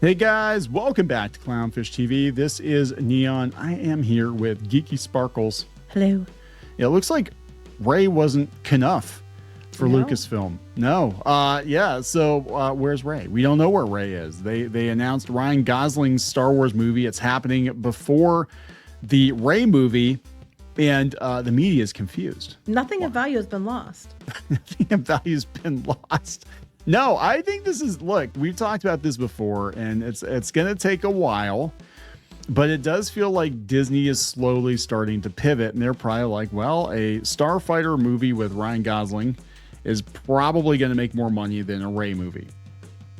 Hey guys, welcome back to Clownfish TV. This is Kneon. I am here with Geeky Sparkles. Hello. Yeah, it looks like Ray wasn't enough for Lucasfilm. No. So where's Ray? We don't know where Ray is. They announced Ryan Gosling's Star Wars movie. It's happening before the Ray movie, and the media is confused. Nothing of value has been lost. Nothing of value has been lost. No, I think this is, look, we've talked about this before, and it's going to take a while, but it does feel like Disney is slowly starting to pivot, and they're probably like, well, a Starfighter movie with Ryan Gosling is probably going to make more money than a Ray movie.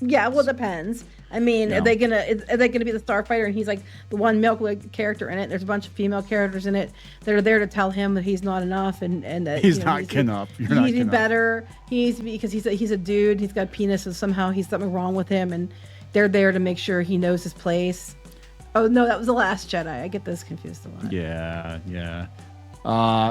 Yeah, well, it depends. I mean, Yeah. are they gonna be the Starfighter and he's like the one male character in it? There's a bunch of female characters in it that are there to tell him that he's not enough and that He's not enough. You're not He needs to be enough. better. He needs to be, because he's a dude. He's got a penis, and somehow he's something wrong with him, and they're there to make sure he knows his place. Oh no, that was The Last Jedi. I get this confused a lot. Yeah.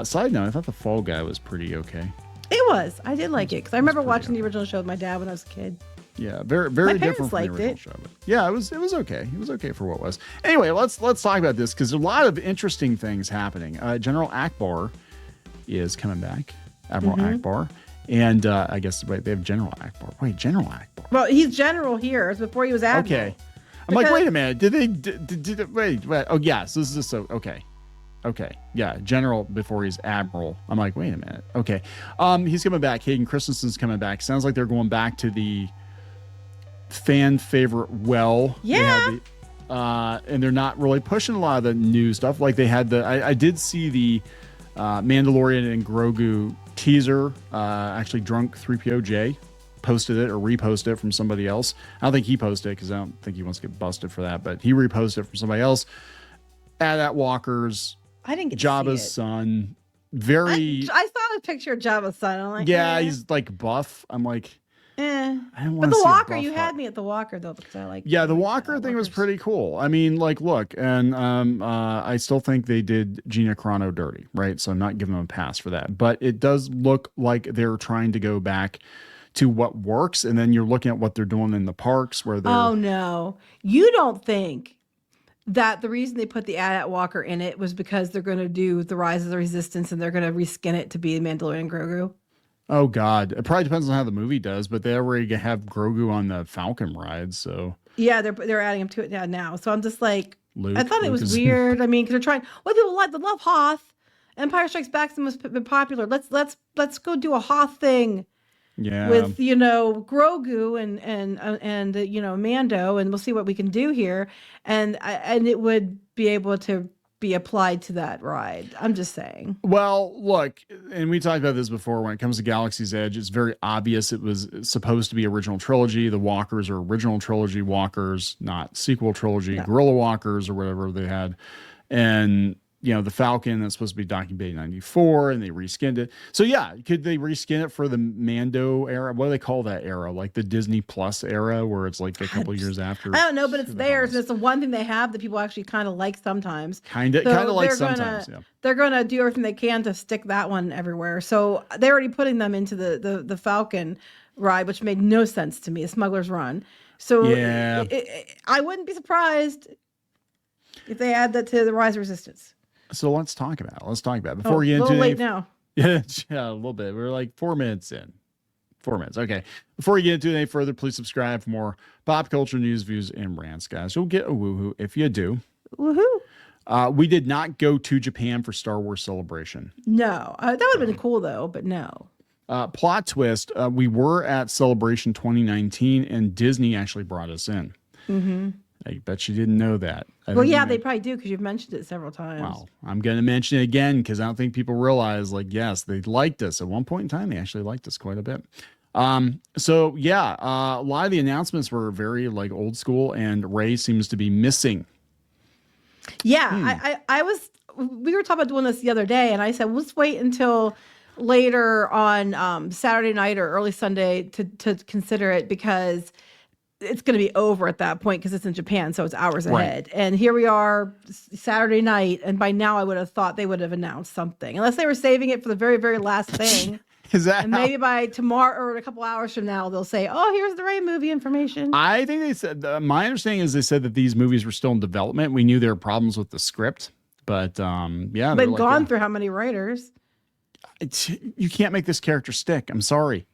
Side note, I thought the Fall Guy was pretty okay. It was. I did like it because I remember pretty watching the original show with my dad when I was a kid. Yeah, very My different parents from the liked original it. show. But yeah, it was okay. It was okay for what it was. Anyway, let's talk about this because there's a lot of interesting things happening. General Akbar is coming back, Admiral Akbar, and I guess they have General Akbar. Wait, General Akbar. Well, he's general here. It's before he was admiral. Okay, I'm like, wait a minute. Did they? Did wait? Oh yes, this is so okay. Okay, yeah, General before he's Admiral. I'm like, wait a minute. Okay, he's coming back. Hayden Christensen's coming back. Sounds like they're going back to the fan favorite well. Yeah. And they're not really pushing a lot of the new stuff. Like they had I did see the Mandalorian and Grogu teaser. Actually, Drunk 3POJ posted it or reposted it from somebody else. I don't think he posted it because I don't think he wants to get busted for that, but he reposted it from somebody else. At Walker's, I didn't get Jabba's to see it. son. Very. I saw a picture of Jabba's son. I'm like, Yeah, he's like buff. I'm like, eh. I don't But want to the see a Walker, buff you up. had me at the Walker though, because I like. Yeah, the I like Walker thing was Walkers. pretty cool. I mean, like, look, and I still think they did Gina Carano dirty, right? So I'm not giving them a pass for that. But it does look like they're trying to go back to what works, and then you're looking at what they're doing in the parks where they're. Oh no, you don't think that the reason they put the AT-AT Walker in it was because they're going to do the Rise of the Resistance and they're going to reskin it to be Mandalorian Grogu? Oh God, it probably depends on how the movie does, but they already have Grogu on the Falcon ride, so. Yeah, they're adding him to it now. So I'm just like, Luke- I thought it Luke was is- weird. I mean, because they're trying. What people like, they love Hoth. Empire Strikes Back's the most been popular. Let's go do a Hoth thing Yeah. with Grogu and Mando, and we'll see what we can do here, and it would be able to be applied to that ride. I'm just saying. Well, look, and we talked about this before. When it comes to Galaxy's Edge, it's very obvious it was supposed to be original trilogy. The Walkers are original trilogy Walkers, not sequel trilogy, Gorilla Walkers or whatever they had. And, the Falcon, that's supposed to be Docking Bay 94, and they reskinned it. So, yeah, could they reskin it for the Mando era? What do they call that era? Like the Disney Plus era, where it's like a couple years after? I don't know, but it's theirs. And it's the one thing they have that people actually kind of like sometimes. Kind of like sometimes, yeah. They're going to do everything they can to stick that one everywhere. So they're already putting them into the Falcon ride, which made no sense to me, a Smuggler's Run. So Yeah. I wouldn't be surprised if they add that to the Rise of Resistance. So let's talk about it. Before we get a into little any late now. Yeah, a little bit. We're like 4 minutes in. 4 minutes. Okay. Before we get into any further, please subscribe for more pop culture news, views, and rants, guys. You'll get a woohoo if you do. Woohoo. We did not go to Japan for Star Wars Celebration. No. That would have been cool, though, but no. Plot twist. We were at Celebration 2019, and Disney actually brought us in. Mm-hmm. I bet you didn't know that. Well, yeah, they probably do because you've mentioned it several times. Well, I'm going to mention it again because I don't think people realize, like, yes, they liked us. At one point in time, they actually liked us quite a bit. So, yeah, a lot of the announcements were very, like, old school, and Ray seems to be missing. Yeah, we were talking about doing this the other day, and I said, let's wait until later on Saturday night or early Sunday to consider it because it's going to be over at that point because it's in Japan, so it's hours ahead. And here we are Saturday night, and by now I would have thought they would have announced something, unless they were saving it for the very, very last thing. Is that And maybe by tomorrow or a couple hours from now, they'll say, "Oh, here's the Ray movie information." I think they said, my understanding is they said that these movies were still in development. We knew there were problems with the script, but yeah, Been gone through how many writers? You can't make this character stick. I'm sorry.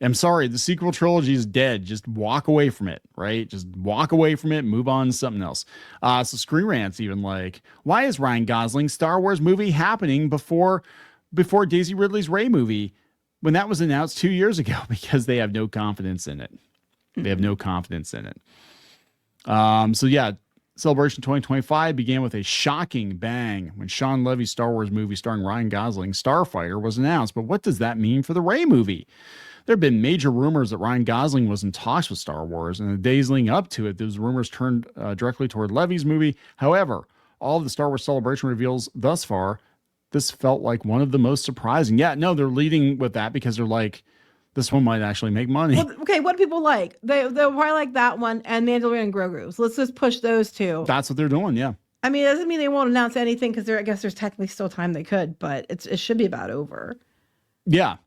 The sequel trilogy is dead. Just walk away from it, right? Just walk away from it, move on to something else. So Screen Rant's even like, why is Ryan Gosling's Star Wars movie happening before Daisy Ridley's Rey movie when that was announced 2 years ago? Because they have no confidence in it. They have no confidence in it. So yeah, Celebration 2025 began with a shocking bang when Sean Levy's Star Wars movie starring Ryan Gosling, Starfighter, was announced. But what does that mean for the Rey movie? There have been major rumors that Ryan Gosling was in talks with Star Wars, and in the days leading up to it, those rumors turned directly toward Levy's movie. However, all of the Star Wars Celebration reveals thus far, this felt like one of the most surprising. Yeah, no, they're leading with that because they're like, this one might actually make money. Well, okay, what do people like? They'll probably like that one and Mandalorian and Grogu. So let's just push those two. That's what they're doing, yeah. I mean, it doesn't mean they won't announce anything because I guess there's technically still time they could, but it should be about over. Yeah.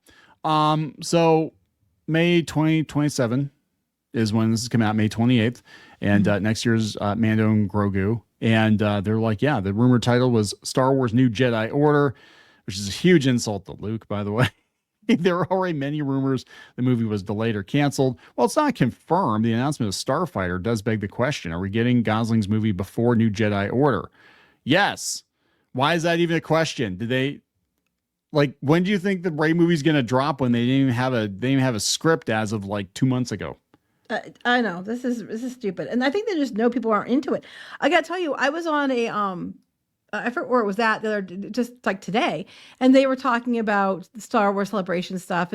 So May 2027 is when this is coming out, May 28th. And next year's Mando and Grogu. And they're like, yeah, the rumored title was Star Wars New Jedi Order, which is a huge insult to Luke, by the way. There were already many rumors the movie was delayed or canceled. Well, it's not confirmed. The announcement of Starfighter does beg the question, are we getting Gosling's movie before New Jedi Order? Yes. Why is that even a question? Did they, like, when do you think the Rey movie's going to drop when they didn't even have a script as of like 2 months ago? I know this is stupid, and I think they just know people aren't into it. I gotta tell you, I was on a I forget where it was at the other, just like today, and they were talking about the Star Wars Celebration stuff,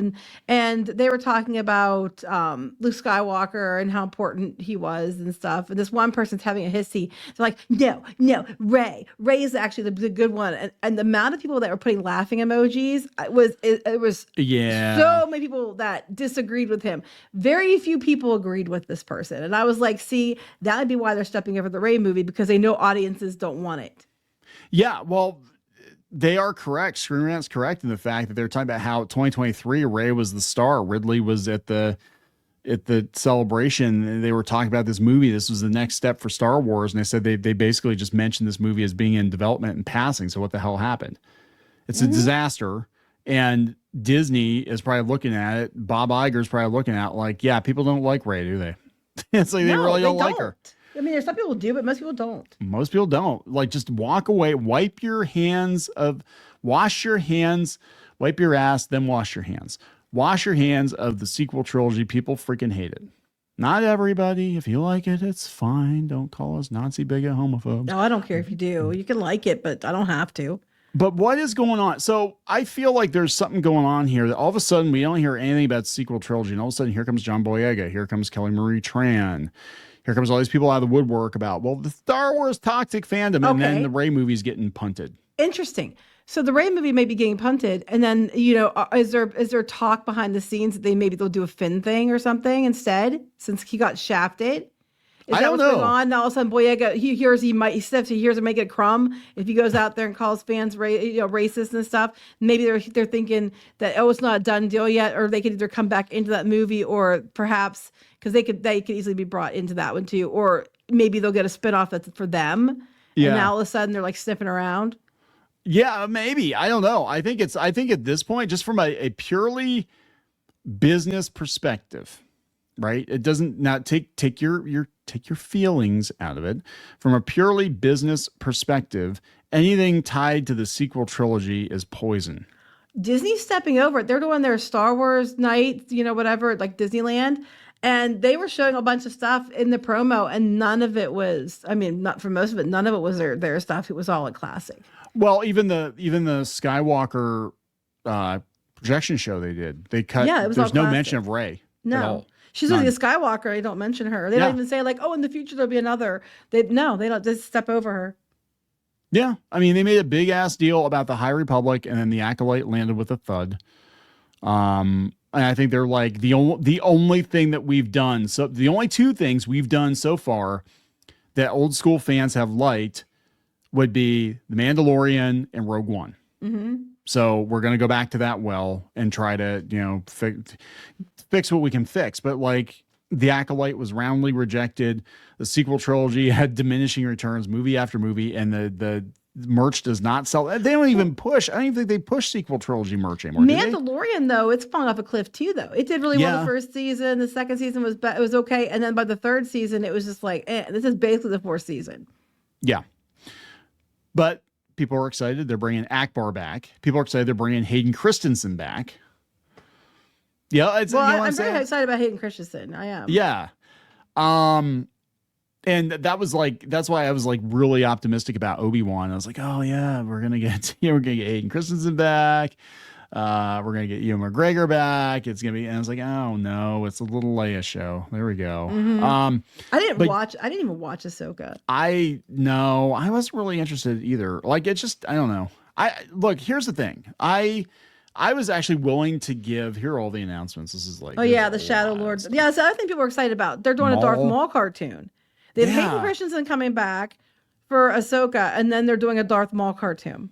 and they were talking about Luke Skywalker and how important he was and stuff. And this one person's having a hissy. They're like, no, Rey is actually the good one. And the amount of people that were putting laughing emojis it was yeah, so many people that disagreed with him. Very few people agreed with this person, and I was like, see, that would be why they're stepping over the Rey movie, because they know audiences don't want it. Yeah, well, they are correct. Screen Rant's correct in the fact that they're talking about how 2023 Rey was the star. Ridley was at the celebration. And they were talking about this movie. This was the next step for Star Wars, and they said they basically just mentioned this movie as being in development and passing. So what the hell happened? It's a disaster, and Disney is probably looking at it. Bob Iger's probably looking at it like, yeah, people don't like Rey, do they? It's like they really don't like her. I mean, there's some people do, but most people don't. Most people don't. Like, just walk away, wash your hands, wipe your ass, then wash your hands. Wash your hands of the sequel trilogy. People freaking hate it. Not everybody. If you like it, it's fine. Don't call us Nazi, bigot, homophobes. No, I don't care if you do. You can like it, but I don't have to. But what is going on? So I feel like there's something going on here that all of a sudden we don't hear anything about sequel trilogy. And all of a sudden, here comes John Boyega. Here comes Kelly Marie Tran. Here comes all these people out of the woodwork about, well, the Star Wars toxic fandom, and then the Rey movie's getting punted. Interesting. So the Rey movie may be getting punted, and then, is there talk behind the scenes that they'll do a Finn thing or something instead, since he got shafted? I don't know. Going on? Now all of a sudden Boyega, he hears him make it a crumb if he goes out there and calls fans racist and stuff. Maybe they're thinking that, it's not a done deal yet, or they could either come back into that movie, or perhaps because they could easily be brought into that one too, or maybe they'll get a spinoff that's for them. Yeah. And now all of a sudden they're like sniffing around. Yeah, maybe. I don't know. I think at this point, just from a purely business perspective, right? It doesn't not take your feelings out of it. From a purely business perspective, anything tied to the sequel trilogy is poison. Disney's stepping over it. They're doing their Star Wars night, whatever, like Disneyland. And they were showing a bunch of stuff in the promo, and none of it was, not for most of it, none of it was their stuff. It was all a classic. Well, even the Skywalker projection show they did, they cut. Yeah, it was there's no mention of Rey. No. She's only a Skywalker. They don't mention her. They don't even say like, in the future there'll be another. They don't just step over her. Yeah. They made a big ass deal about the High Republic, and then the Acolyte landed with a thud. And I think they're like the only thing that we've done. So the only two things we've done so far that old school fans have liked would be The Mandalorian and Rogue One. Mm-hmm. So we're going to go back to that well and try to, fix what we can fix. But like The Acolyte was roundly rejected. The sequel trilogy had diminishing returns movie after movie, and the merch does not sell. They don't even push. I don't even think they push sequel trilogy merch anymore. Mandalorian, though, it's falling off a cliff too, though. It did really well the first season. The second season was it was okay. And then by the third season, it was just like, this is basically the fourth season. Yeah. But people are excited. They're bringing Akbar back. People are excited. They're bringing Hayden Christensen back. Yeah. I'm very excited about Hayden Christensen. I am. Yeah. And that's why I was like really optimistic about Obi-Wan. I was like, oh yeah, we're gonna get Hayden Christensen back. We're gonna get Ewan McGregor back. It's gonna be, and I was like, oh no, it's a little Leia show. There we go. I didn't even watch Ahsoka. I wasn't really interested either. Like, it's just, I don't know. Look, here's the thing. I was actually willing to here are all the announcements. This is like, the Shadow Lords. Yeah, so I think people are excited about. They're doing a Darth Maul cartoon. They have Hayden Christensen coming back for Ahsoka, and then they're doing a Darth Maul cartoon.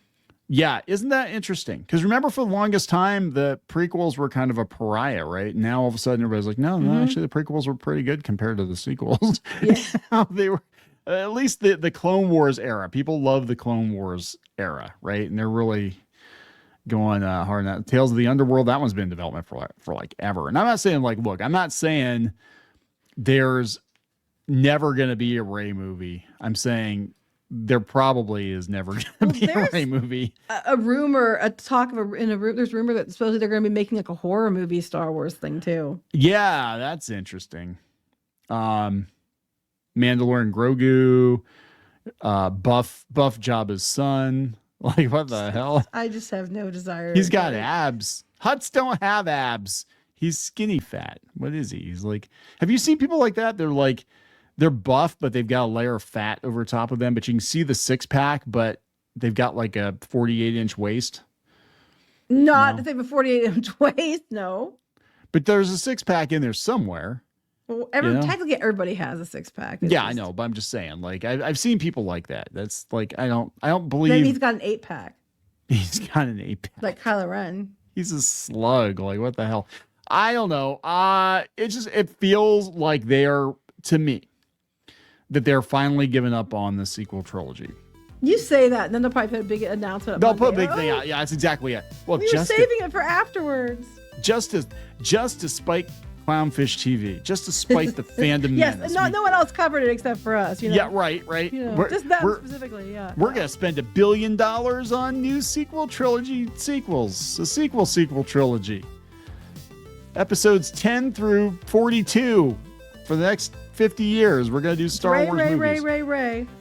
Yeah, isn't that interesting? Because remember, for the longest time, the prequels were kind of a pariah, right? Now all of a sudden, everybody's like, no, actually, the prequels were pretty good compared to the sequels. Yeah, they were. At least the Clone Wars era. People love the Clone Wars era, right? And they're really going hard on that. Tales of the Underworld, that one's been in development for like ever. And I'm not saying I'm not saying there's never going to be a Rey movie. I'm saying there probably is never going to be a Rey movie. There's rumor that supposedly they're going to be making like a horror movie Star Wars thing too. Yeah, that's interesting. Mandalorian Grogu, Buff Jabba's son. Like, what the hell? I just have no desire. He's got abs. Hutts don't have abs. He's skinny fat. What is he? He's like, have you seen people like that? They're buff, but they've got a layer of fat over top of them, but you can see the six pack, but they've got like a 48-inch waist. Not if they have a 48-inch waist, no. But there's a six pack in there somewhere. Well, technically everybody has a six pack. I know, but I'm just saying, like, I've seen people like that. That's like, I don't believe. Maybe he's got an 8-pack. He's got an 8-pack. Like Kylo Ren. He's a slug. Like, what the hell? I don't know. It feels like to me, that they're finally giving up on the sequel trilogy. You say that, and then they'll probably put a big announcement. They'll put a big thing out. Yeah, that's exactly it. Well, we were saving it for afterwards. Just to spike Clownfish TV, just to spike the fandom. Yes, and no one else covered it except for us. Yeah, right. Just that specifically. Yeah, we're gonna spend $1 billion on new sequel trilogy sequels. A sequel trilogy. Episodes 10 through 42 for the next 50 years. We're gonna do Star Wars movies.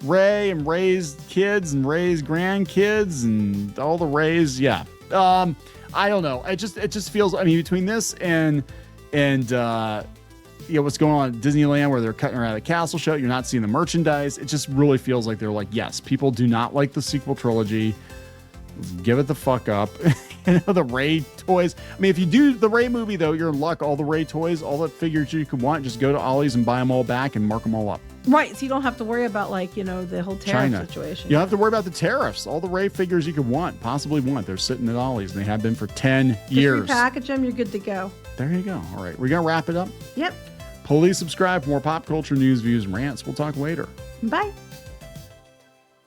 Ray and Ray's kids and Ray's grandkids and all the Rays. Yeah. I don't know. It just feels. I mean, between this and what's going on at Disneyland, where they're cutting her out of the castle show, you're not seeing the merchandise. It just really feels like they're like, yes, people do not like the sequel trilogy. Give it the fuck up. The Ray toys. I mean, if you do the Ray movie, though, you're in luck. All the Ray toys, all the figures you could want, just go to Ollie's and buy them all back and mark them all up. Right, so you don't have to worry about the whole tariff situation. You don't have to worry about the tariffs. All the Ray figures you could possibly want, they're sitting at Ollie's, and they have been for 10 years. Package them, you're good to go. There you go. All right, we're gonna wrap it up. Yep. Please subscribe for more pop culture news, views, and rants. We'll talk later. Bye.